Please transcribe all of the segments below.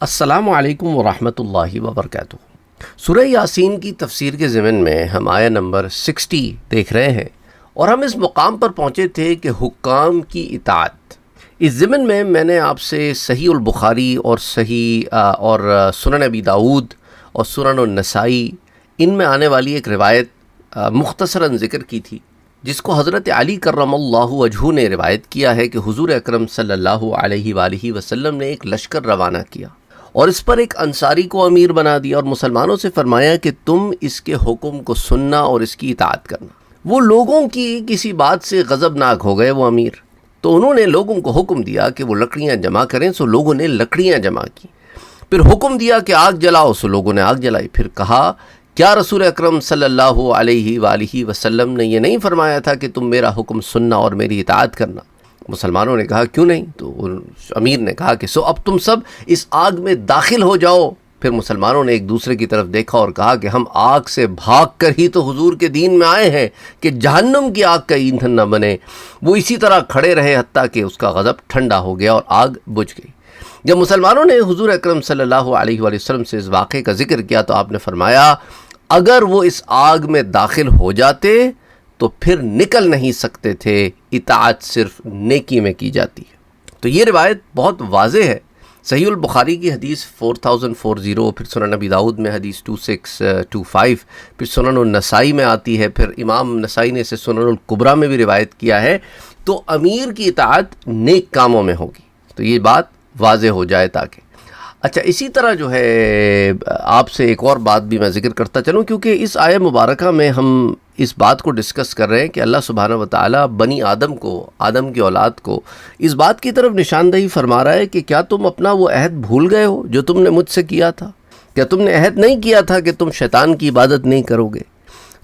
السلام علیکم ورحمۃ اللہ وبرکاتہ۔ سورہ یاسین کی تفسیر کے ضمن میں ہم آیہ نمبر 60 دیکھ رہے ہیں، اور ہم اس مقام پر پہنچے تھے کہ حکام کی اطاعت۔ اس ضمن میں نے آپ سے صحیح البخاری اور سنن ابی داود اور سنن النسائی ان میں آنے والی ایک روایت مختصراً ذکر کی تھی، جس کو حضرت علی کرم اللہ وجہہ نے روایت کیا ہے کہ حضور اکرم صلی اللہ علیہ وآلہ وسلم نے ایک لشکر روانہ کیا اور اس پر ایک انصاری کو امیر بنا دیا اور مسلمانوں سے فرمایا کہ تم اس کے حکم کو سننا اور اس کی اطاعت کرنا۔ وہ لوگوں کی کسی بات سے غضبناک ہو گئے وہ امیر، تو انہوں نے لوگوں کو حکم دیا کہ وہ لکڑیاں جمع کریں، سو لوگوں نے لکڑیاں جمع کی۔ پھر حکم دیا کہ آگ جلاؤ، سو لوگوں نے آگ جلائی۔ پھر کہا کیا رسول اکرم صلی اللہ علیہ وآلہ وسلم نے یہ نہیں فرمایا تھا کہ تم میرا حکم سننا اور میری اطاعت کرنا؟ مسلمانوں نے کہا کیوں نہیں؟ تو امیر نے کہا کہ سو اب تم سب اس آگ میں داخل ہو جاؤ۔ پھر مسلمانوں نے ایک دوسرے کی طرف دیکھا اور کہا کہ ہم آگ سے بھاگ کر ہی تو حضور کے دین میں آئے ہیں کہ جہنم کی آگ کا ایندھن نہ بنے۔ وہ اسی طرح کھڑے رہے حتیٰ کہ اس کا غضب ٹھنڈا ہو گیا اور آگ بجھ گئی۔ جب مسلمانوں نے حضور اکرم صلی اللہ علیہ وآلہ وسلم سے اس واقعے کا ذکر کیا تو آپ نے فرمایا اگر وہ اس آگ میں داخل ہو جاتے تو پھر نکل نہیں سکتے تھے، اطاعت صرف نیکی میں کی جاتی ہے۔ تو یہ روایت بہت واضح ہے۔ صحیح البخاری کی حدیث 4040، پھر سنن ابی داود میں حدیث 2625، پھر سنن النسائی میں آتی ہے، پھر امام نسائی نے اسے سنن الکبریٰ میں بھی روایت کیا ہے۔ تو امیر کی اطاعت نیک کاموں میں ہوگی، تو یہ بات واضح ہو جائے تاکہ اچھا اسی طرح جو ہے آپ سے ایک اور بات بھی میں ذکر کرتا چلوں، کیونکہ اس آیہ مبارکہ میں ہم اس بات کو ڈسکس کر رہے ہیں کہ اللہ سبحانہ وتعالی بنی آدم کو، آدم کی اولاد کو اس بات کی طرف نشاندہی فرما رہا ہے کہ کیا تم اپنا وہ عہد بھول گئے ہو جو تم نے مجھ سے کیا تھا؟ کیا تم نے عہد نہیں کیا تھا کہ تم شیطان کی عبادت نہیں کرو گے؟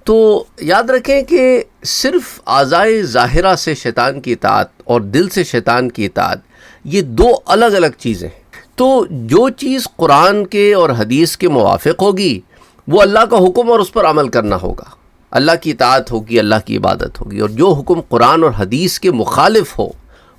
تو یاد رکھیں کہ صرف اعضائے ظاہرہ سے شیطان کی اطاعت اور دل سے شیطان کی اطاعت یہ دو الگ الگ چیزیں ہیں۔ تو جو چیز قرآن کے اور حدیث کے موافق ہوگی وہ اللہ کا حکم اور اس پر عمل کرنا ہوگا، اللہ کی اطاعت ہوگی، اللہ کی عبادت ہوگی، اور جو حکم قرآن اور حدیث کے مخالف ہو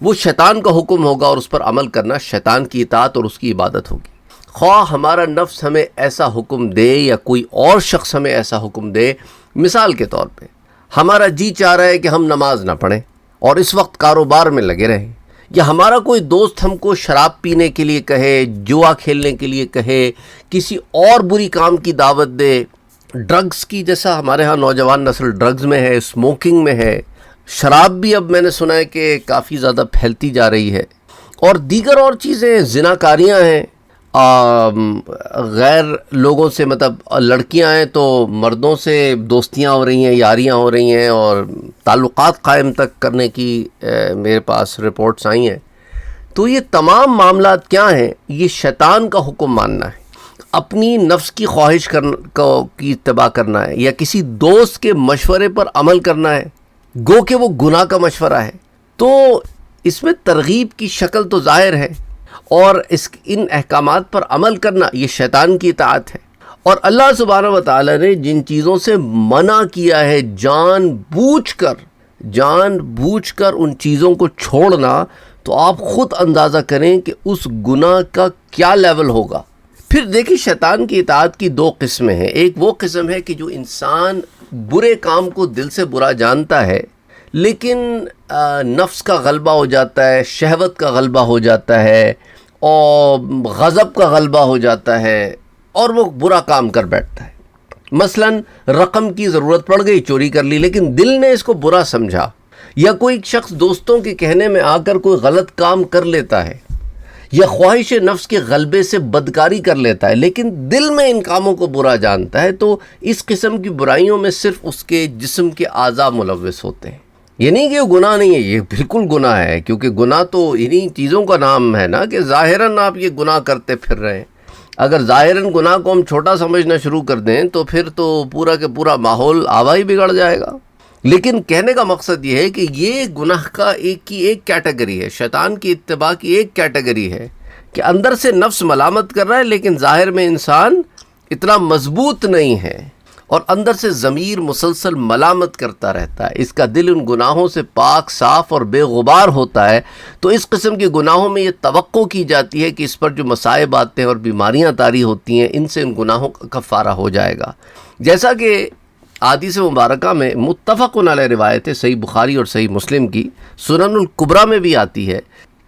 وہ شیطان کا حکم ہوگا اور اس پر عمل کرنا شیطان کی اطاعت اور اس کی عبادت ہوگی۔ خواہ ہمارا نفس ہمیں ایسا حکم دے یا کوئی اور شخص ہمیں ایسا حکم دے، مثال کے طور پہ ہمارا جی چاہ رہا ہے کہ ہم نماز نہ پڑھیں اور اس وقت کاروبار میں لگے رہیں، یا ہمارا کوئی دوست ہم کو شراب پینے کے لیے کہے، جوا کھیلنے کے لیے کہے، کسی اور بری کام کی دعوت دے، ڈرگز کی، جیسا ہمارے ہاں نوجوان نسل ڈرگز میں ہے، اسموکنگ میں ہے، شراب بھی اب میں نے سنا ہے کہ کافی زیادہ پھیلتی جا رہی ہے، اور دیگر اور چیزیں، زناکاریاں ہیں، غیر لوگوں سے مطلب لڑکیاں ہیں تو مردوں سے دوستیاں ہو رہی ہیں، یاریاں ہو رہی ہیں اور تعلقات قائم تک کرنے کی میرے پاس رپورٹس آئی ہیں۔ تو یہ تمام معاملات کیا ہیں؟ یہ شیطان کا حکم ماننا ہے، اپنی نفس کی خواہش کی اتباع کرنا ہے، یا کسی دوست کے مشورے پر عمل کرنا ہے، گو کہ وہ گناہ کا مشورہ ہے۔ تو اس میں ترغیب کی شکل تو ظاہر ہے، اور ان احکامات پر عمل کرنا یہ شیطان کی اطاعت ہے۔ اور اللہ سبحانہ وتعالی نے جن چیزوں سے منع کیا ہے جان بوجھ کر ان چیزوں کو چھوڑنا، تو آپ خود اندازہ کریں کہ اس گناہ کا کیا لیول ہوگا۔ پھر دیکھیں شیطان کی اطاعت کی دو قسمیں ہیں۔ ایک وہ قسم ہے کہ جو انسان برے کام کو دل سے برا جانتا ہے، لیکن نفس کا غلبہ ہو جاتا ہے، شہوت کا غلبہ ہو جاتا ہے، اور غضب کا غلبہ ہو جاتا ہے، اور وہ برا کام کر بیٹھتا ہے۔ مثلا رقم کی ضرورت پڑ گئی، چوری کر لی، لیکن دل نے اس کو برا سمجھا، یا کوئی شخص دوستوں کے کہنے میں آ کر کوئی غلط کام کر لیتا ہے، یا خواہش نفس کے غلبے سے بدکاری کر لیتا ہے، لیکن دل میں ان کاموں کو برا جانتا ہے، تو اس قسم کی برائیوں میں صرف اس کے جسم کے اعضاء ملوث ہوتے ہیں۔ یہ نہیں کہ وہ گناہ نہیں ہے، یہ بالکل گناہ ہے، کیونکہ گناہ تو انہی چیزوں کا نام ہے نا کہ ظاہراً آپ یہ گناہ کرتے پھر رہے ہیں۔ اگر ظاہراً گناہ کو ہم چھوٹا سمجھنا شروع کر دیں تو پھر تو پورا کے پورا ماحول آوائی بگڑ جائے گا۔ لیکن کہنے کا مقصد یہ ہے کہ یہ گناہ کا ایک کیٹیگری ہے، شیطان کی اتباع کی ایک کیٹیگری ہے کہ اندر سے نفس ملامت کر رہا ہے، لیکن ظاہر میں انسان اتنا مضبوط نہیں ہے۔ اور اندر سے ضمیر مسلسل ملامت کرتا رہتا ہے، اس کا دل ان گناہوں سے پاک صاف اور بے غبار ہوتا ہے، تو اس قسم کے گناہوں میں یہ توقع کی جاتی ہے کہ اس پر جو مصائب آتے ہیں اور بیماریاں طاری ہوتی ہیں، ان سے ان گناہوں کا کفارہ ہو جائے گا۔ جیسا کہ احادیث مبارکہ میں متفق علیہ روایت ہے، صحیح بخاری اور صحیح مسلم کی، سنن الکبریٰ میں بھی آتی ہے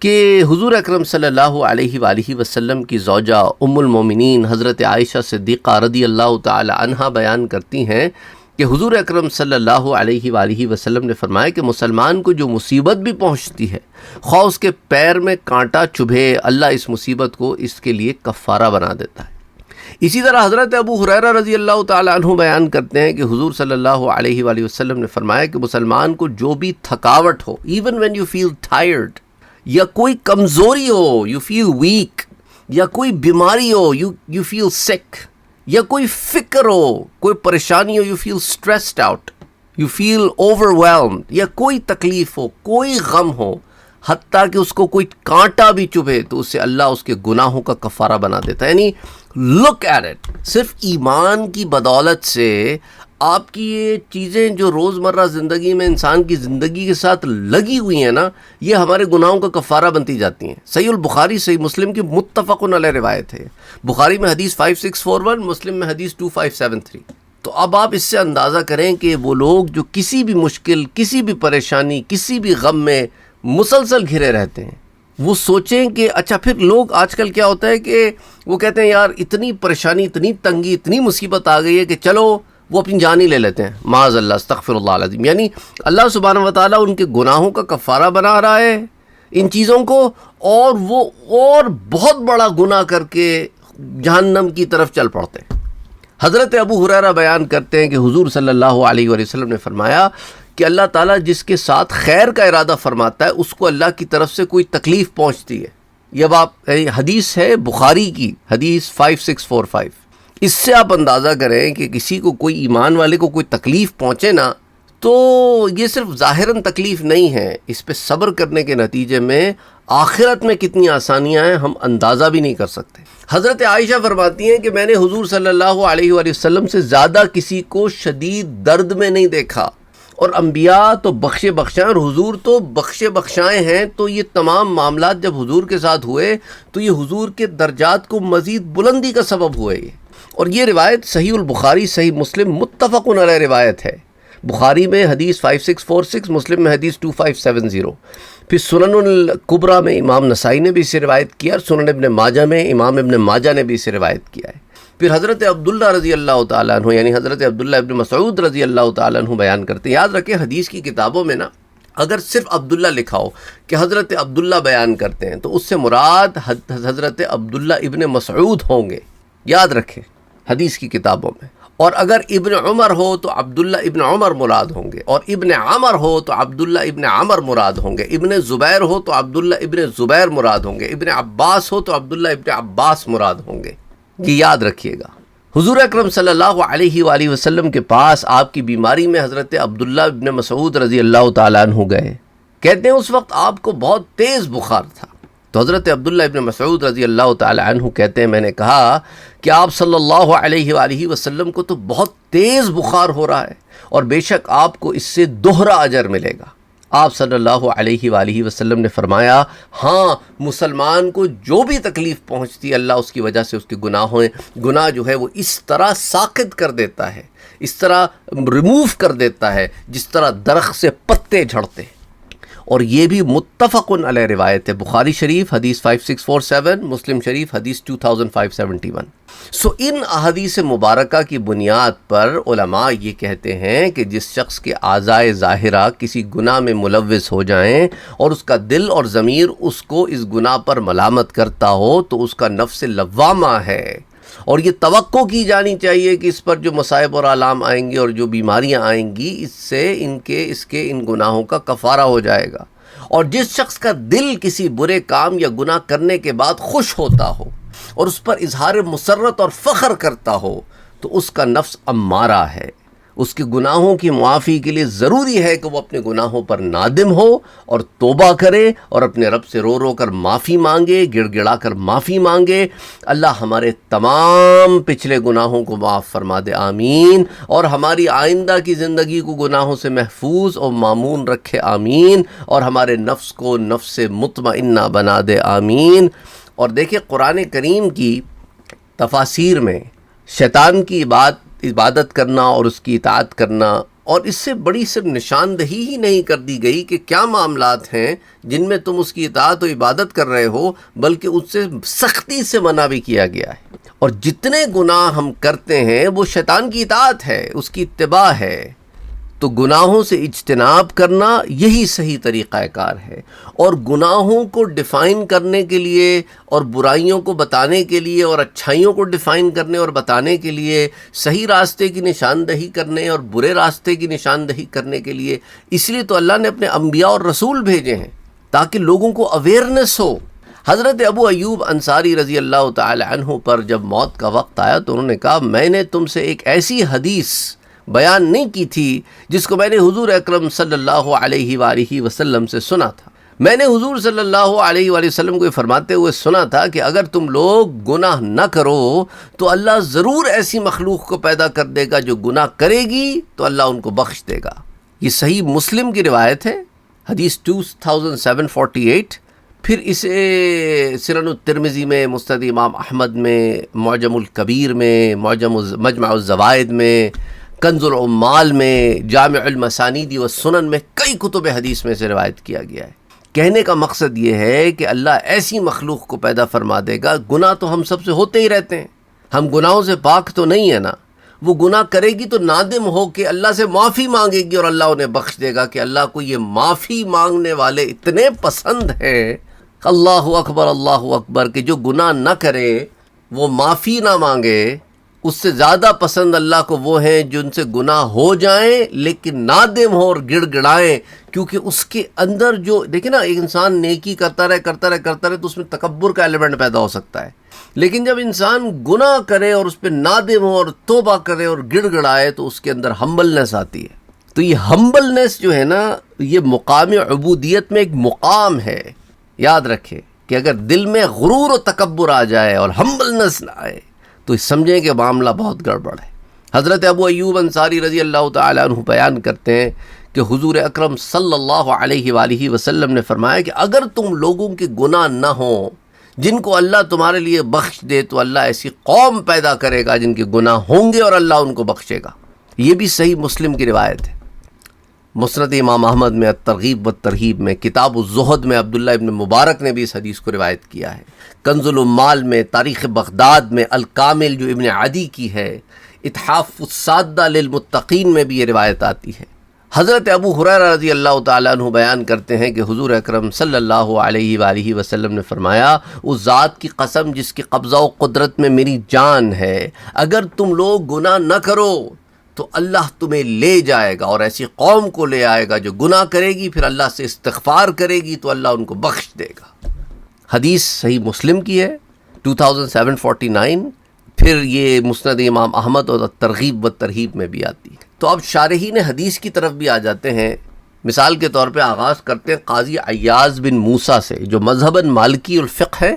کہ حضور اکرم صلی اللہ علیہ وآلہ وسلم کی زوجہ ام المومنین حضرت عائشہ صدیقہ رضی اللہ تعالی عنہا بیان کرتی ہیں کہ حضور اکرم صلی اللہ علیہ وآلہ وسلم نے فرمایا کہ مسلمان کو جو مصیبت بھی پہنچتی ہے، خواہ اس کے پیر میں کانٹا چبھے، اللہ اس مصیبت کو اس کے لیے کفارہ بنا دیتا ہے۔ اسی طرح حضرت ابو ہریرہ رضی اللہ تعالی عنہ بیان کرتے ہیں کہ حضور صلی اللہ علیہ وآلہ وسلم نے فرمایا کہ مسلمان کو جو بھی تھکاوٹ ہو، even when you feel tired, یا کوئی کمزوری ہو، یو فیل ویک، یا کوئی بیماری ہو، یو فیل سک، یا کوئی فکر ہو، کوئی پریشانی ہو، you feel stressed out, you feel over, یا کوئی تکلیف ہو، کوئی غم ہو، حتیٰ کہ اس کو کوئی کانٹا بھی چبھے تو اس سے اللہ اس کے گناہوں کا کفارہ بنا دیتا ہے۔ یعنی لک ایٹ اٹ، صرف ایمان کی بدولت سے آپ کی یہ چیزیں جو روزمرہ زندگی میں انسان کی زندگی کے ساتھ لگی ہوئی ہیں نا، یہ ہمارے گناہوں کا کفارہ بنتی جاتی ہیں۔ صحیح البخاری صحیح مسلم کی متفق علیہ روایت ہے، بخاری میں حدیث 5641، مسلم میں حدیث 2573۔ تو اب آپ اس سے اندازہ کریں کہ وہ لوگ جو کسی بھی مشکل، کسی بھی پریشانی، کسی بھی غم میں مسلسل گھرے رہتے ہیں، وہ سوچیں کہ اچھا پھر لوگ آج کل کیا ہوتا ہے کہ وہ کہتے ہیں یار اتنی پریشانی، اتنی تنگی، اتنی مصیبت آ گئی ہے کہ چلو وہ اپنی جان ہی لے لیتے ہیں، معاذ اللہ، استغفر اللہ العظیم۔ یعنی اللہ سبحانہ وتعالیٰ ان کے گناہوں کا کفارہ بنا رہا ہے ان چیزوں کو، اور وہ اور بہت بڑا گناہ کر کے جہنم کی طرف چل پڑتے ہیں۔ حضرت ابو ہریرہ بیان کرتے ہیں کہ حضور صلی اللہ علیہ وآلہ وسلم نے فرمایا کہ اللہ تعالیٰ جس کے ساتھ خیر کا ارادہ فرماتا ہے اس کو اللہ کی طرف سے کوئی تکلیف پہنچتی ہے۔ یہ اب آپ حدیث ہے بخاری کی، حدیث 5645۔ اس سے آپ اندازہ کریں کہ کسی کو، کوئی ایمان والے کو کوئی تکلیف پہنچے نا، تو یہ صرف ظاہراً تکلیف نہیں ہے، اس پہ صبر کرنے کے نتیجے میں آخرت میں کتنی آسانیاں ہیں ہم اندازہ بھی نہیں کر سکتے۔ حضرت عائشہ فرماتی ہیں کہ میں نے حضور صلی اللہ علیہ وآلہ وسلم سے زیادہ کسی کو شدید درد میں نہیں دیکھا، اور انبیاء تو بخشے بخشائیں اور حضور تو بخشے بخشائیں ہیں، تو یہ تمام معاملات جب حضور کے ساتھ ہوئے تو یہ حضور کے درجات کو مزید بلندی کا سبب ہوئے۔ اور یہ روایت صحیح البخاری صحیح مسلم متفق علیہ روایت ہے، بخاری میں حدیث 5646، مسلم میں حدیث 2570۔ پھر سنن الکبریٰ میں امام نسائی نے بھی اسے روایت کیا، اور سنن ابن ماجہ میں امام ابن ماجہ نے بھی اسے روایت کیا ہے۔ پھر حضرت عبداللہ رضی اللہ تعالیٰ عنہ، یعنی حضرت عبداللہ ابن مسعود رضی اللہ تعالیٰ عنہ بیان کرتے ہیں، یاد رکھیں حدیث کی کتابوں میں نا اگر صرف عبداللہ لکھا ہو کہ حضرت عبداللہ بیان کرتے ہیں تو اس سے مراد حضرت عبداللہ ابن مسعود ہوں گے، یاد رکھیں حدیث کی کتابوں میں۔ اور اگر ابن عمر ہو تو عبداللہ ابن عمر مراد ہوں گے، اور ابن عمر ہو تو عبداللہ ابن عمر مراد ہوں گے، ابن زبیر ہو تو عبداللہ ابن زبیر مراد ہوں گے، ابن عباس ہو تو عبداللہ ابن عباس مراد ہوں گے۔ یہ یاد رکھیے گا۔ حضور اکرم صلی اللہ علیہ وآلہ وسلم کے پاس آپ کی بیماری میں حضرت عبداللہ ابن مسعود رضی اللہ تعالیٰ عنہ گئے، کہتے ہیں اس وقت آپ کو بہت تیز بخار تھا، تو حضرت عبداللہ ابن مسعود رضی اللہ تعالیٰ عنہ کہتے ہیں میں نے کہا کہ آپ صلی اللہ علیہ وآلہ وسلم کو تو بہت تیز بخار ہو رہا ہے، اور بے شک آپ کو اس سے دوہرا اجر ملے گا۔ آپ صلی اللہ علیہ وآلہ وسلم نے فرمایا ہاں، مسلمان کو جو بھی تکلیف پہنچتی ہے اللہ اس کی وجہ سے اس کے گناہ جو ہے وہ اس طرح ساقط کر دیتا ہے، اس طرح ریموو کر دیتا ہے جس طرح درخت سے پتے جھڑتے ہیں۔ اور یہ بھی متفق علیہ روایت ہے، بخاری شریف حدیث 5647، مسلم شریف حدیث 2571۔ ان احادیث مبارکہ کی بنیاد پر علماء یہ کہتے ہیں کہ جس شخص کے اعضائے ظاہرہ کسی گناہ میں ملوث ہو جائیں اور اس کا دل اور ضمیر اس کو اس گناہ پر ملامت کرتا ہو تو اس کا نفس لوامہ ہے، اور یہ توقع کی جانی چاہیے کہ اس پر جو مصائب اور آلام آئیں گے اور جو بیماریاں آئیں گی اس سے اس کے ان گناہوں کا کفارہ ہو جائے گا۔ اور جس شخص کا دل کسی برے کام یا گناہ کرنے کے بعد خوش ہوتا ہو اور اس پر اظہار مسرت اور فخر کرتا ہو تو اس کا نفس امارہ ہے، اس کے گناہوں کی معافی کے لیے ضروری ہے کہ وہ اپنے گناہوں پر نادم ہو اور توبہ کرے اور اپنے رب سے رو رو کر معافی مانگے، گڑ گڑا کر معافی مانگے۔ اللہ ہمارے تمام پچھلے گناہوں کو معاف فرما دے، آمین، اور ہماری آئندہ کی زندگی کو گناہوں سے محفوظ اور مامون رکھے، آمین، اور ہمارے نفس کو نفس مطمئنہ بنا دے، آمین۔ اور دیکھیں قرآن کریم کی تفاسیر میں شیطان کی عبادت کرنا اور اس کی اطاعت کرنا، اور اس سے بڑی صرف نشاندہی ہی نہیں کر دی گئی کہ کیا معاملات ہیں جن میں تم اس کی اطاعت و عبادت کر رہے ہو، بلکہ اس سے سختی سے منع بھی کیا گیا ہے۔ اور جتنے گناہ ہم کرتے ہیں وہ شیطان کی اطاعت ہے، اس کی اتباع ہے، تو گناہوں سے اجتناب کرنا یہی صحیح طریقہ کار ہے۔ اور گناہوں کو ڈیفائن کرنے کے لیے اور برائیوں کو بتانے کے لیے اور اچھائیوں کو ڈیفائن کرنے اور بتانے کے لیے، صحیح راستے کی نشاندہی کرنے اور برے راستے کی نشاندہی کرنے کے لیے، اس لیے تو اللہ نے اپنے انبیاء اور رسول بھیجے ہیں تاکہ لوگوں کو اویئرنیس ہو۔ حضرت ابو ایوب انصاری رضی اللہ تعالی عنہ پر جب موت کا وقت آیا تو انہوں نے کہا، میں نے تم سے ایک ایسی حدیث بیان نہیں کی تھی جس کو میں نے حضور اکرم صلی اللہ علیہ وآلہ وسلم سے سنا تھا۔ میں نے حضور صلی اللہ علیہ وآلہ وسلم کو یہ فرماتے ہوئے سنا تھا کہ اگر تم لوگ گناہ نہ کرو تو اللہ ضرور ایسی مخلوق کو پیدا کر دے گا جو گناہ کرے گی تو اللہ ان کو بخش دے گا۔ یہ صحیح مسلم کی روایت ہے، حدیث 2748۔ پھر اسے سنن الترمذی میں، مسند امام احمد میں، معجم الکبیر میں، مجمع الزوائد میں، کنز العمال میں، جامع المسانید والسنن میں، کئی کتب حدیث میں سے روایت کیا گیا ہے۔ کہنے کا مقصد یہ ہے کہ اللہ ایسی مخلوق کو پیدا فرما دے گا، گناہ تو ہم سب سے ہوتے ہی رہتے ہیں، ہم گناہوں سے پاک تو نہیں ہے نا، وہ گناہ کرے گی تو نادم ہو کے اللہ سے معافی مانگے گی اور اللہ انہیں بخش دے گا، کہ اللہ کو یہ معافی مانگنے والے اتنے پسند ہیں، اللہ اکبر، کہ جو گناہ نہ کرے وہ معافی نہ مانگے، اس سے زیادہ پسند اللہ کو وہ ہیں جن سے گناہ ہو جائیں لیکن نادم ہو اور گڑ گڑائیں، کیونکہ اس کے اندر جو دیکھیں نا، ایک انسان نیکی کرتا رہے تو اس میں تکبر کا ایلیمنٹ پیدا ہو سکتا ہے، لیکن جب انسان گناہ کرے اور اس پہ نادم ہو اور توبہ کرے اور گڑ گڑائے تو اس کے اندر ہمبلنس آتی ہے۔ تو یہ ہمبلنس جو ہے نا، یہ مقام عبودیت میں ایک مقام ہے۔ یاد رکھیں کہ اگر دل میں غرور و تکبر آ جائے اور ہمبلنس نہ آئے تو سمجھیں کہ معاملہ بہت گڑبڑ ہے۔ حضرت ابو ایوب انصاری رضی اللہ تعالی عنہ بیان کرتے ہیں کہ حضور اکرم صلی اللہ علیہ وآلہ وسلم نے فرمایا کہ اگر تم لوگوں کے گناہ نہ ہوں جن کو اللہ تمہارے لیے بخش دے تو اللہ ایسی قوم پیدا کرے گا جن کے گناہ ہوں گے اور اللہ ان کو بخشے گا۔ یہ بھی صحیح مسلم کی روایت ہے۔ مسند امام احمد میں، الترغیب والترہیب میں، کتاب الزہد میں عبداللہ ابن مبارک نے بھی اس حدیث کو روایت کیا ہے۔ کنز العمال میں، تاریخ بغداد میں، الکامل جو ابن عدی کی ہے، اتحاف السادہ للمتقین میں بھی یہ روایت آتی ہے۔ حضرت ابو ہریرہ رضی اللہ تعالیٰ عنہ بیان کرتے ہیں کہ حضور اکرم صلی اللہ علیہ وآلہ وسلم نے فرمایا، اس ذات کی قسم جس کی قبضہ و قدرت میں میری جان ہے، اگر تم لوگ گناہ نہ کرو تو اللہ تمہیں لے جائے گا اور ایسی قوم کو لے آئے گا جو گناہ کرے گی، پھر اللہ سے استغفار کرے گی تو اللہ ان کو بخش دے گا۔ حدیث صحیح مسلم کی ہے 2749۔ پھر یہ مسند امام احمد اور ترغیب و ترہیب میں بھی آتی ہے۔ تو اب شارحین حدیث کی طرف بھی آ جاتے ہیں۔ مثال کے طور پہ آغاز کرتے ہیں قاضی عیاض بن موسیٰ سے، جو مذہباً مالکی الفقہ ہے،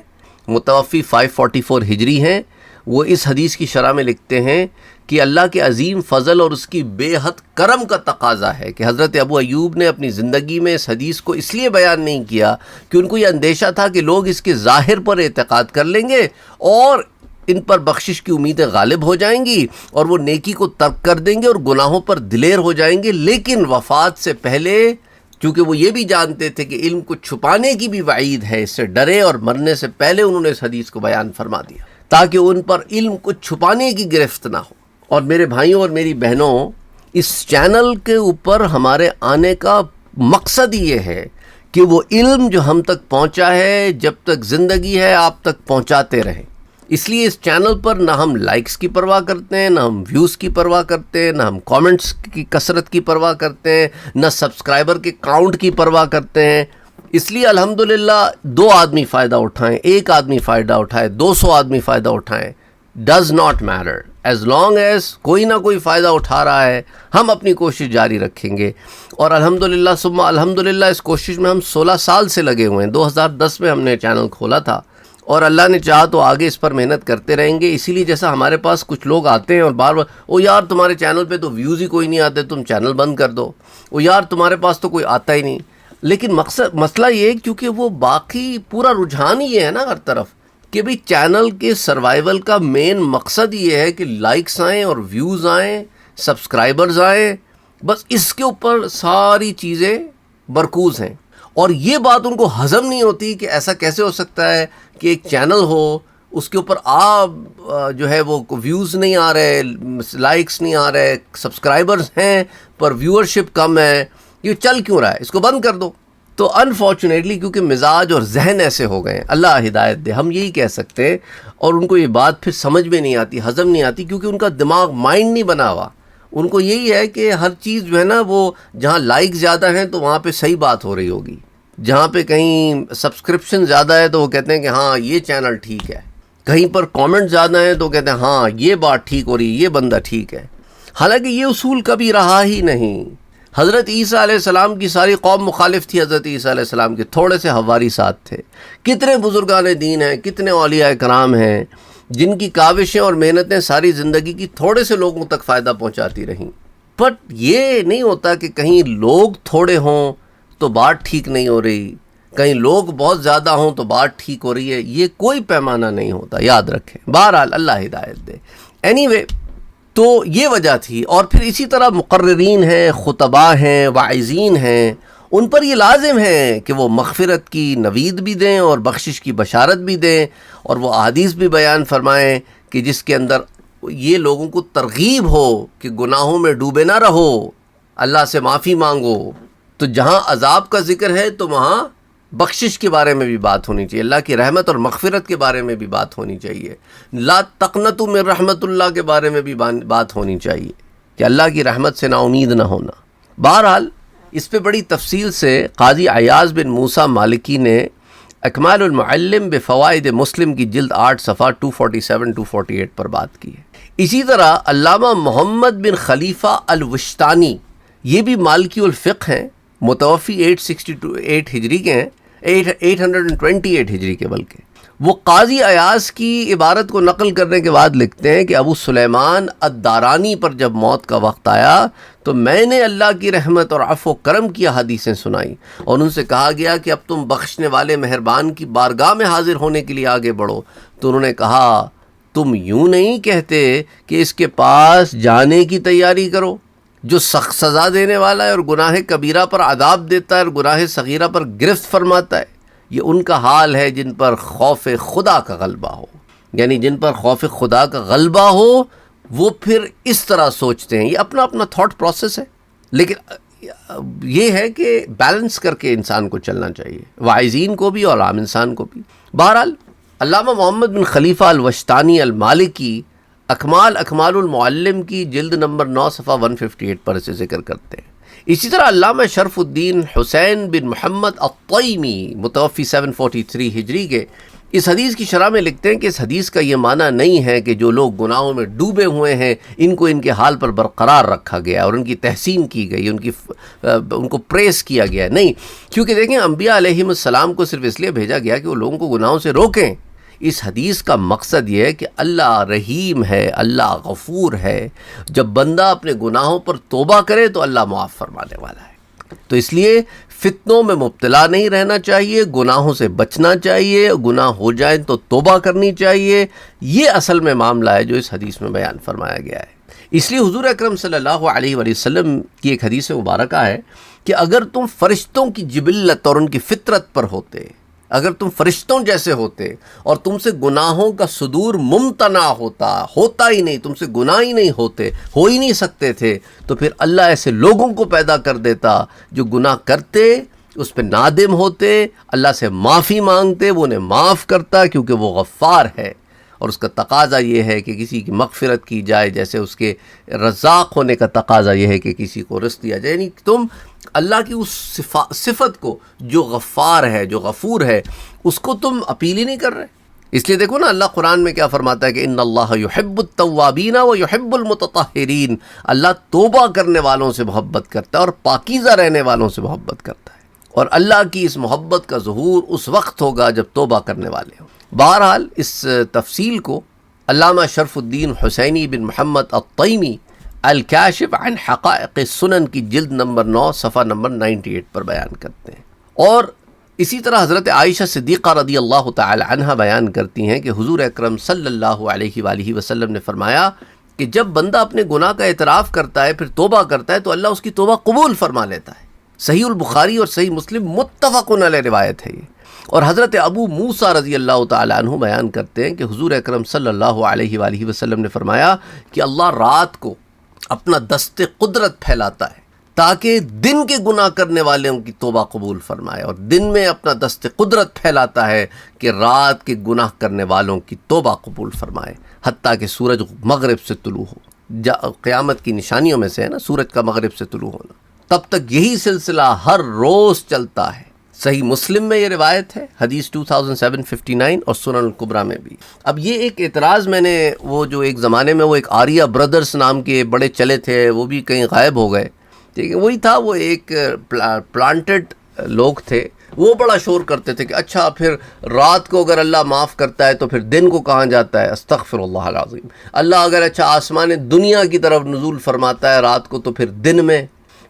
متوفی 544 ہجری ہیں۔ وہ اس حدیث کی شرح میں لکھتے ہیں کہ اللہ کے عظیم فضل اور اس کی بے حد کرم کا تقاضا ہے کہ حضرت ابو ایوب نے اپنی زندگی میں اس حدیث کو اس لیے بیان نہیں کیا کہ ان کو یہ اندیشہ تھا کہ لوگ اس کے ظاہر پر اعتقاد کر لیں گے اور ان پر بخشش کی امیدیں غالب ہو جائیں گی اور وہ نیکی کو ترک کر دیں گے اور گناہوں پر دلیر ہو جائیں گے، لیکن وفات سے پہلے چونکہ وہ یہ بھی جانتے تھے کہ علم کو چھپانے کی بھی وعید ہے، اس سے ڈرے اور مرنے سے پہلے انہوں نے اس حدیث کو بیان فرما دیا تاکہ ان پر علم کو چھپانے کی گرفت نہ ہو۔ اور میرے بھائیوں اور میری بہنوں، اس چینل کے اوپر ہمارے آنے کا مقصد یہ ہے کہ وہ علم جو ہم تک پہنچا ہے، جب تک زندگی ہے آپ تک پہنچاتے رہیں۔ اس لیے اس چینل پر نہ ہم لائکس کی پرواہ کرتے ہیں، نہ ہم ویوز کی پرواہ کرتے ہیں، نہ ہم کامنٹس کی کثرت کی پرواہ کرتے ہیں، نہ سبسکرائبر کے کاؤنٹ کی پرواہ کرتے ہیں۔ اس لیے الحمدللہ 2 آدمی فائدہ اٹھائیں، 1 آدمی فائدہ اٹھائے، 200 آدمی فائدہ اٹھائیں، does not matter. As long as کوئی نہ کوئی فائدہ اٹھا رہا ہے ہم اپنی کوشش جاری رکھیں گے. اور الحمدللہ ثم الحمدللہ اس کوشش میں ہم 16 سال سے لگے ہوئے ہیں. 2010 میں ہم نے چینل کھولا تھا اور اللہ نے چاہا تو آگے اس پر محنت کرتے رہیں گے. اسی لیے جیسا ہمارے پاس کچھ لوگ آتے ہیں اور بار بار او یار تمہارے چینل پہ تو ویوز ہی کوئی نہیں آتے, تم چینل بند کر دو, او یار تمہارے پاس تو کوئی آتا ہی نہیں. لیکن مسئلہ یہ ہے کیونکہ وہ باقی پورا رجحان ہی یہ ہے نا ہر طرف کہ بھئی چینل کے سروائیول کا مین مقصد یہ ہے کہ لائکس آئیں اور ویوز آئیں, سبسکرائبرز آئیں, بس اس کے اوپر ساری چیزیں مرکوز ہیں. اور یہ بات ان کو ہضم نہیں ہوتی کہ ایسا کیسے ہو سکتا ہے کہ ایک چینل ہو اس کے اوپر جو ہے وہ ویوز نہیں آ رہے, لائکس نہیں آ رہے, سبسکرائبرز ہیں پر ویورشپ کم ہے, یہ چل کیوں رہا ہے, اس کو بند کر دو. تو انفارچونیٹلی کیونکہ مزاج اور ذہن ایسے ہو گئے ہیں, اللہ ہدایت دے, ہم یہی کہہ سکتے ہیں. اور ان کو یہ بات پھر سمجھ میں نہیں آتی, ہضم نہیں آتی, کیونکہ ان کا دماغ مائنڈ نہیں بنا ہوا. ان کو یہی ہے کہ ہر چیز جو ہے نا وہ جہاں لائک زیادہ ہیں تو وہاں پہ صحیح بات ہو رہی ہوگی, جہاں پہ کہیں سبسکرپشن زیادہ ہے تو وہ کہتے ہیں کہ ہاں یہ چینل ٹھیک ہے, کہیں پر کامنٹ زیادہ ہیں تو کہتے ہیں ہاں یہ بات ٹھیک ہو رہی ہے, یہ بندہ ٹھیک ہے. حالانکہ یہ اصول کبھی رہا ہی نہیں. حضرت عیسیٰ علیہ السلام کی ساری قوم مخالف تھی حضرت عیسیٰ علیہ السلام کے, تھوڑے سے حواری ساتھ تھے. کتنے بزرگان دین ہیں, کتنے اولیاء کرام ہیں جن کی کاوشیں اور محنتیں ساری زندگی کی تھوڑے سے لوگوں تک فائدہ پہنچاتی رہیں. بٹ یہ نہیں ہوتا کہ کہیں لوگ تھوڑے ہوں تو بات ٹھیک نہیں ہو رہی, کہیں لوگ بہت زیادہ ہوں تو بات ٹھیک ہو رہی ہے. یہ کوئی پیمانہ نہیں ہوتا, یاد رکھیں. بہرحال اللہ ہدایت دے. اینی تو یہ وجہ تھی. اور پھر اسی طرح مقررین ہیں, خطباء ہیں, واعظین ہیں, ان پر یہ لازم ہے کہ وہ مغفرت کی نوید بھی دیں اور بخشش کی بشارت بھی دیں, اور وہ احادیث بھی بیان فرمائیں کہ جس کے اندر یہ لوگوں کو ترغیب ہو کہ گناہوں میں ڈوبے نہ رہو, اللہ سے معافی مانگو. تو جہاں عذاب کا ذکر ہے تو وہاں بخشش کے بارے میں بھی بات ہونی چاہیے, اللہ کی رحمت اور مغفرت کے بارے میں بھی بات ہونی چاہیے, لا تقنطوا من رحمت اللہ کے بارے میں بھی بات ہونی چاہیے کہ اللہ کی رحمت سے نا امید نہ ہونا. بہرحال اس پہ بڑی تفصیل سے قاضی عیاض بن موسیٰ مالکی نے اکمال المعلم بفوائد مسلم کی جلد 8 صفحہ 247-248 پر بات کی ہے. اسی طرح علامہ محمد بن خلیفہ الوشتانی, یہ بھی مالکی الفقہ ہیں, متوفی 862 ہجری کے ہیں, 828 ہجری کے بلکہ. وہ قاضی عیاض کی عبارت کو نقل کرنے کے بعد لکھتے ہیں کہ ابو سلیمان الدارانی پر جب موت کا وقت آیا تو میں نے اللہ کی رحمت اور عفو و کرم کی حدیثیں سنائی, اور ان سے کہا گیا کہ اب تم بخشنے والے مہربان کی بارگاہ میں حاضر ہونے کے لیے آگے بڑھو. تو انہوں نے کہا تم یوں نہیں کہتے کہ اس کے پاس جانے کی تیاری کرو جو سخت سزا دینے والا ہے اور گناہ کبیرہ پر عذاب دیتا ہے اور گناہ صغیرہ پر گرفت فرماتا ہے. یہ ان کا حال ہے جن پر خوف خدا کا غلبہ ہو, یعنی جن پر خوف خدا کا غلبہ ہو وہ پھر اس طرح سوچتے ہیں. یہ اپنا اپنا تھاٹ پروسیس ہے, لیکن یہ ہے کہ بیلنس کر کے انسان کو چلنا چاہیے, واعظین کو بھی اور عام انسان کو بھی. بہرحال علامہ محمد بن خلیفہ الوشتانی المالکی اکمال المعلم کی جلد نمبر 9 صفحہ 158 پر اسے ذکر کرتے ہیں. اسی طرح علامہ شرف الدین حسین بن محمد الطیمی متوفی 743 ہجری کے اس حدیث کی شرح میں لکھتے ہیں کہ اس حدیث کا یہ معنی نہیں ہے کہ جو لوگ گناہوں میں ڈوبے ہوئے ہیں ان کو ان کے حال پر برقرار رکھا گیا اور ان کی تحسین کی گئی, ان کو پریس کیا گیا. نہیں, کیونکہ دیکھیں انبیاء علیہم السلام کو صرف اس لیے بھیجا گیا کہ وہ لوگوں کو گناہوں سے روکیں. اس حدیث کا مقصد یہ ہے کہ اللہ رحیم ہے, اللہ غفور ہے. جب بندہ اپنے گناہوں پر توبہ کرے تو اللہ معاف فرمانے والا ہے. تو اس لیے فتنوں میں مبتلا نہیں رہنا چاہیے, گناہوں سے بچنا چاہیے, گناہ ہو جائیں تو توبہ کرنی چاہیے. یہ اصل میں معاملہ ہے جو اس حدیث میں بیان فرمایا گیا ہے. اس لیے حضور اکرم صلی اللہ علیہ وآلہ وسلم کی ایک حدیث مبارکہ ہے کہ اگر تم فرشتوں کی جبلت اور ان کی فطرت پر ہوتے, اگر تم فرشتوں جیسے ہوتے اور تم سے گناہوں کا صدور ممتنع ہوتا ہی نہیں, تم سے گناہ ہی نہیں ہوتے, ہو ہی نہیں سکتے تھے, تو پھر اللہ ایسے لوگوں کو پیدا کر دیتا جو گناہ کرتے, اس پہ نادم ہوتے, اللہ سے معافی مانگتے, وہ انہیں معاف کرتا کیونکہ وہ غفار ہے. اور اس کا تقاضا یہ ہے کہ کسی کی مغفرت کی جائے, جیسے اس کے رزاق ہونے کا تقاضا یہ ہے کہ کسی کو رزق دیا جائے. یعنی تم اللہ کی اس صفت کو جو غفار ہے, جو غفور ہے, اس کو تم اپیل ہی نہیں کر رہے. اس لیے دیکھو نا اللہ قرآن میں کیا فرماتا ہے کہ ان اللہ یحب التوابین و یحب المتطہرین، اللہ توبہ کرنے والوں سے محبت کرتا ہے اور پاکیزہ رہنے والوں سے محبت کرتا ہے، اور اللہ کی اس محبت کا ظہور اس وقت ہوگا جب توبہ کرنے والے ہوں۔ بہرحال اس تفصیل کو علامہ شرف الدین حسینی بن محمد الطیمی الکاشف عن حقائق السنن کی جلد نمبر 9 صفحہ نمبر 98 پر بیان کرتے ہیں۔ اور اسی طرح حضرت عائشہ صدیقہ رضی اللہ تعالی عنہ بیان کرتی ہیں کہ حضور اکرم صلی اللہ علیہ وآلہ وسلم نے فرمایا کہ جب بندہ اپنے گناہ کا اعتراف کرتا ہے پھر توبہ کرتا ہے تو اللہ اس کی توبہ قبول فرما لیتا ہے۔ صحیح البخاری اور صحیح مسلم متفق علیہ روایت ہے یہ۔ اور حضرت ابو موسیٰ رضی اللہ تعالی عنہ بیان کرتے ہیں کہ حضور اکرم صلی اللہ علیہ وآلہ وسلم نے فرمایا کہ اللہ رات کو اپنا دست قدرت پھیلاتا ہے تاکہ دن کے گناہ کرنے والوں کی توبہ قبول فرمائے، اور دن میں اپنا دست قدرت پھیلاتا ہے کہ رات کے گناہ کرنے والوں کی توبہ قبول فرمائے، حتیٰ کہ سورج مغرب سے طلوع ہو۔ قیامت کی نشانیوں میں سے ہے نا سورج کا مغرب سے طلوع ہونا، تب تک یہی سلسلہ ہر روز چلتا ہے۔ صحیح مسلم میں یہ روایت ہے، حدیث 2759 اور سنن الکبریٰ میں بھی۔ اب یہ ایک اعتراض میں نے وہ جو ایک زمانے میں وہ ایک آریہ برادرز نام کے بڑے چلے تھے، وہ بھی کہیں غائب ہو گئے، ٹھیک ہے، وہی تھا، وہ ایک پلانٹڈ لوگ تھے، وہ بڑا شور کرتے تھے کہ اچھا پھر رات کو اگر اللہ معاف کرتا ہے تو پھر دن کو کہاں جاتا ہے؟ استغفر اللہ العظیم۔ اللہ اگر اچھا آسمان دنیا کی طرف نزول فرماتا ہے رات کو تو پھر دن میں،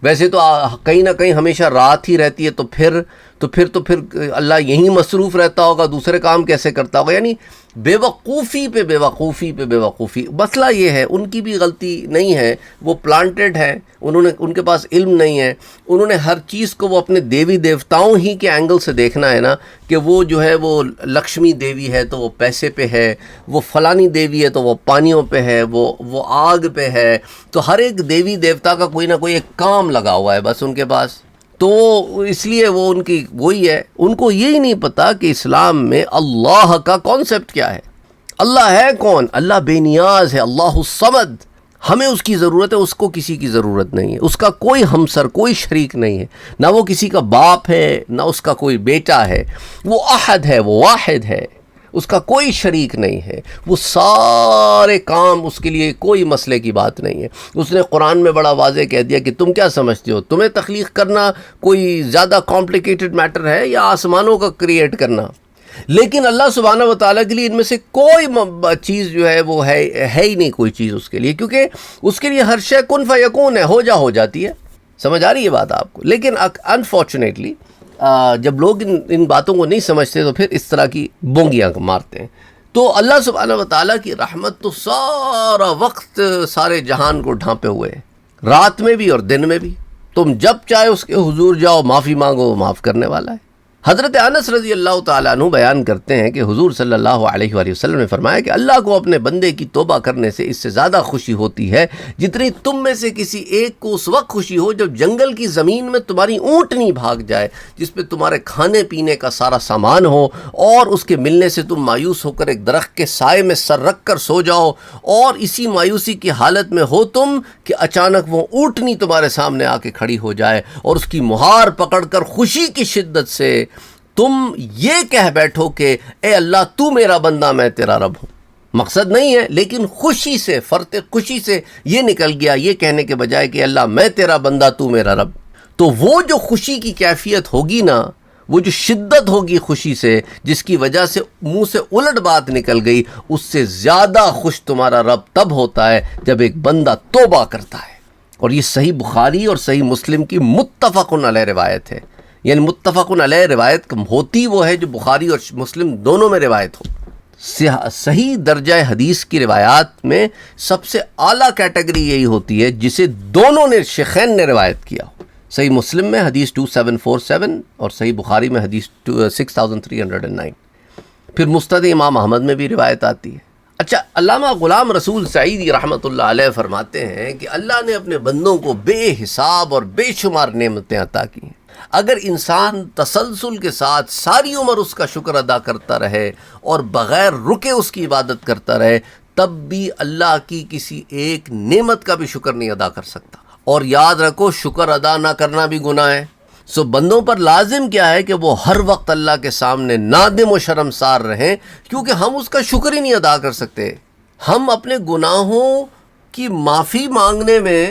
ویسے تو کہیں نہ کہیں ہمیشہ رات ہی رہتی ہے، تو پھر اللہ یہیں مصروف رہتا ہوگا، دوسرے کام کیسے کرتا ہوگا؟ یعنی بے وقوفی پہ بے وقوفی پہ بے وقوفی۔ مسئلہ یہ ہے ان کی بھی غلطی نہیں ہے، وہ پلانٹڈ ہیں، ان کے پاس علم نہیں ہے، انہوں نے ہر چیز کو وہ اپنے دیوی دیوتاؤں ہی کے اینگل سے دیکھنا ہے نا، کہ وہ جو ہے وہ لکشمی دیوی ہے تو وہ پیسے پہ ہے، وہ فلانی دیوی ہے تو وہ پانیوں پہ ہے، وہ آگ پہ ہے، تو ہر ایک دیوی دیوتا کا کوئی نہ کوئی ایک کام لگا ہوا ہے بس ان کے پاس، تو اس لیے وہ ان کی وہی ہے، ان کو یہی نہیں پتا کہ اسلام میں اللہ کا کانسیپٹ کیا ہے۔ اللہ ہے کون؟ اللہ بے نیاز ہے، اللہ الصمد، ہمیں اس کی ضرورت ہے، اس کو کسی کی ضرورت نہیں ہے، اس کا کوئی ہمسر، کوئی شریک نہیں ہے، نہ وہ کسی کا باپ ہے نہ اس کا کوئی بیٹا ہے، وہ احد ہے، وہ واحد ہے، اس کا کوئی شریک نہیں ہے، وہ سارے کام اس کے لیے کوئی مسئلے کی بات نہیں ہے۔ اس نے قرآن میں بڑا واضح کہہ دیا کہ تم کیا سمجھتے ہو، تمہیں تخلیق کرنا کوئی زیادہ کمپلیکیٹڈ میٹر ہے یا آسمانوں کا کریٹ کرنا؟ لیکن اللہ سبحانہ و تعالیٰ کے لیے ان میں سے کوئی چیز جو ہے وہ ہے ہی نہیں، کوئی چیز اس کے لیے، کیونکہ اس کے لیے ہر شے کن فیکون ہے، ہو جاتی ہے۔ سمجھ آ رہی ہے بات آپ کو؟ لیکن انفارچونیٹلی جب لوگ ان باتوں کو نہیں سمجھتے تو پھر اس طرح کی بونگیاں مارتے ہیں۔ تو اللہ سبحانہ و تعالیٰ کی رحمت تو سارا وقت سارے جہان کو ڈھانپے ہوئے ہے، رات میں بھی اور دن میں بھی، تم جب چاہے اس کے حضور جاؤ، معافی مانگو، وہ معاف کرنے والا ہے۔ حضرت انس رضی اللہ تعالیٰ عنہ بیان کرتے ہیں کہ حضور صلی اللہ علیہ وآلہ وسلم نے فرمایا کہ اللہ کو اپنے بندے کی توبہ کرنے سے اس سے زیادہ خوشی ہوتی ہے جتنی تم میں سے کسی ایک کو اس وقت خوشی ہو جب جنگل کی زمین میں تمہاری اونٹنی بھاگ جائے جس پہ تمہارے کھانے پینے کا سارا سامان ہو، اور اس کے ملنے سے تم مایوس ہو کر ایک درخت کے سائے میں سر رکھ کر سو جاؤ، اور اسی مایوسی کی حالت میں ہو تم کہ اچانک وہ اونٹنی تمہارے سامنے آ کے کھڑی ہو جائے اور اس کی مہار پکڑ کر خوشی کی شدت سے تم یہ کہہ بیٹھو کہ اے اللہ تو میرا بندہ میں تیرا رب ہوں۔ مقصد نہیں ہے، لیکن خوشی سے، فرط خوشی سے یہ نکل گیا، یہ کہنے کے بجائے کہ اللہ میں تیرا بندہ تو میرا رب، تو وہ جو خوشی کی کیفیت ہوگی نا، وہ جو شدت ہوگی خوشی سے جس کی وجہ سے منہ سے الٹ بات نکل گئی، اس سے زیادہ خوش تمہارا رب تب ہوتا ہے جب ایک بندہ توبہ کرتا ہے۔ اور یہ صحیح بخاری اور صحیح مسلم کی متفق علیہ روایت ہے، یعنی متفق علیہ روایت ہوتی وہ ہے جو بخاری اور مسلم دونوں میں روایت ہو۔ صحیح درجہ حدیث کی روایات میں سب سے اعلیٰ کیٹیگری یہی ہوتی ہے جسے دونوں نے شیخین نے روایت کیا ہو۔ صحیح مسلم میں حدیث 2747 اور صحیح بخاری میں حدیث 6309۔ پھر مسند امام احمد میں بھی روایت آتی ہے۔ اچھا، علامہ غلام رسول سعیدی رحمۃ اللہ علیہ فرماتے ہیں کہ اللہ نے اپنے بندوں کو بے حساب اور بے شمار نعمتیں عطا کی ہیں، اگر انسان تسلسل کے ساتھ ساری عمر اس کا شکر ادا کرتا رہے اور بغیر رکے اس کی عبادت کرتا رہے، تب بھی اللہ کی کسی ایک نعمت کا بھی شکر نہیں ادا کر سکتا۔ اور یاد رکھو، شکر ادا نہ کرنا بھی گناہ ہے، سو بندوں پر لازم کیا ہے کہ وہ ہر وقت اللہ کے سامنے نادم و شرمسار رہیں، کیونکہ ہم اس کا شکر ہی نہیں ادا کر سکتے۔ ہم اپنے گناہوں کی معافی مانگنے میں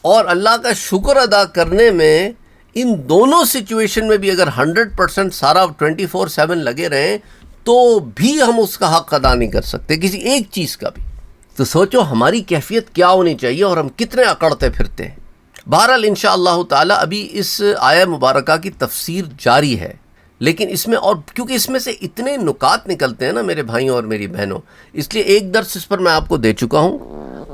اور اللہ کا شکر ادا کرنے میں، ان دونوں سچویشن میں بھی اگر 100% سارا 24/7 لگے رہیں تو بھی ہم اس کا حق ادا نہیں کر سکتے، کسی ایک چیز کا بھی۔ تو سوچو ہماری کیفیت کیا ہونی چاہیے اور ہم کتنے اکڑتے پھرتے ہیں۔ بہرحال انشاءاللہ تعالی ابھی اس آیہ مبارکہ کی تفسیر جاری ہے، لیکن اس میں اور کیونکہ اس میں سے اتنے نکات نکلتے ہیں نا میرے بھائیوں اور میری بہنوں، اس لیے ایک درس اس پر میں آپ کو دے چکا ہوں۔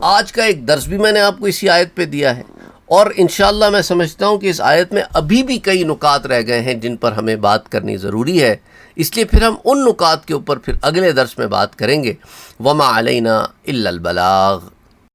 آج کا ایک درس بھی میں نے آپ کو اسی آیت پہ دیا ہے، اور انشاءاللہ میں سمجھتا ہوں کہ اس آیت میں ابھی بھی کئی نکات رہ گئے ہیں جن پر ہمیں بات کرنی ضروری ہے، اس لیے پھر ہم ان نکات کے اوپر پھر اگلے درس میں بات کریں گے۔ وما علینا الا البلاغ۔